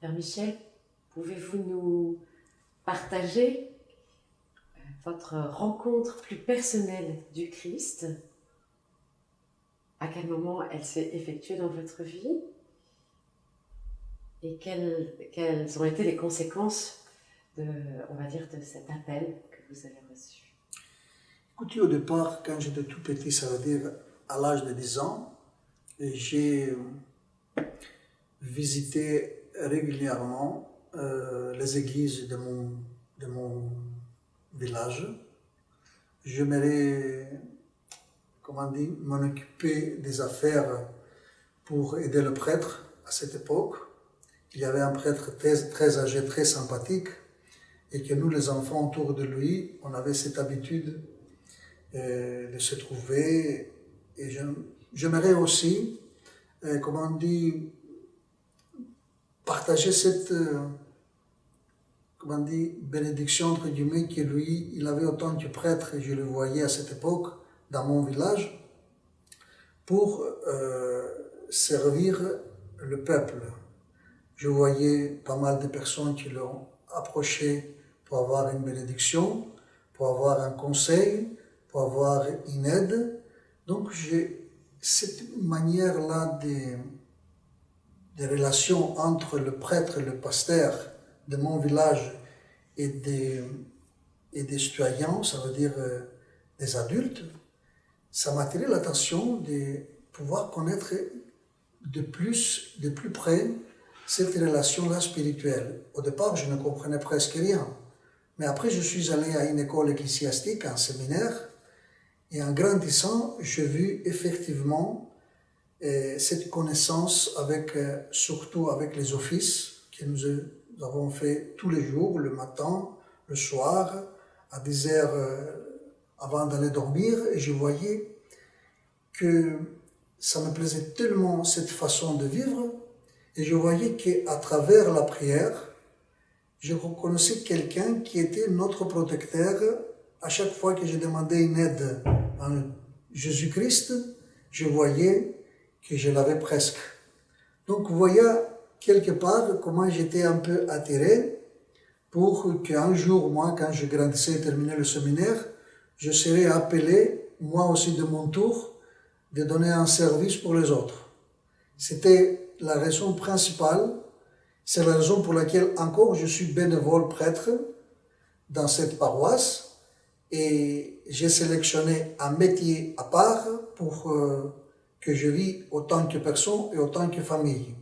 Père Michel, pouvez-vous nous partager votre rencontre plus personnelle du Christ? À quel moment elle s'est effectuée dans votre vie? Et quelles ont été les conséquences de cet appel que vous avez reçu? Écoutez, au départ, quand j'étais tout petit, ça veut dire à l'âge de 10 ans, j'ai visité régulièrement les églises de mon village. J'aimerais, m'en occuper des affaires pour aider le prêtre à cette époque. Il y avait un prêtre très âgé, très sympathique, et que nous, les enfants autour de lui, on avait cette habitude de se trouver. Et j'aimerais aussi, partager cette, bénédiction, entre guillemets, que lui, il avait autant que prêtre, et je le voyais à cette époque, dans mon village, pour servir le peuple. Je voyais pas mal de personnes qui l'ont approché pour avoir une bénédiction, pour avoir un conseil, pour avoir une aide. Donc j'ai cette manière-là de relation entre le prêtre et le pasteur de mon village et des citoyens, ça veut dire des adultes. Ça m'a attiré l'attention de pouvoir connaître de plus près cette relation-là spirituelle. Au départ, je ne comprenais presque rien. Mais après, je suis allé à une école ecclésiastique, un séminaire, et en grandissant, j'ai vu effectivement cette connaissance surtout avec les offices que nous avons fait tous les jours, le matin, le soir, à 10 heures avant d'aller dormir, et je voyais que ça me plaisait tellement cette façon de vivre, et je voyais qu'à travers la prière, je reconnaissais quelqu'un qui était notre protecteur. À chaque fois que je demandais une aide à Jésus-Christ, je voyais que je l'avais presque. Donc, vous voyez quelque part comment j'étais un peu attiré pour qu'un jour, moi, quand je grandissais et terminais le séminaire, je serais appelé, moi aussi de mon tour, de donner un service pour les autres. C'était la raison principale. C'est la raison pour laquelle encore je suis bénévole prêtre dans cette paroisse, et j'ai sélectionné un métier à part pour que je vis autant que personne et autant que famille.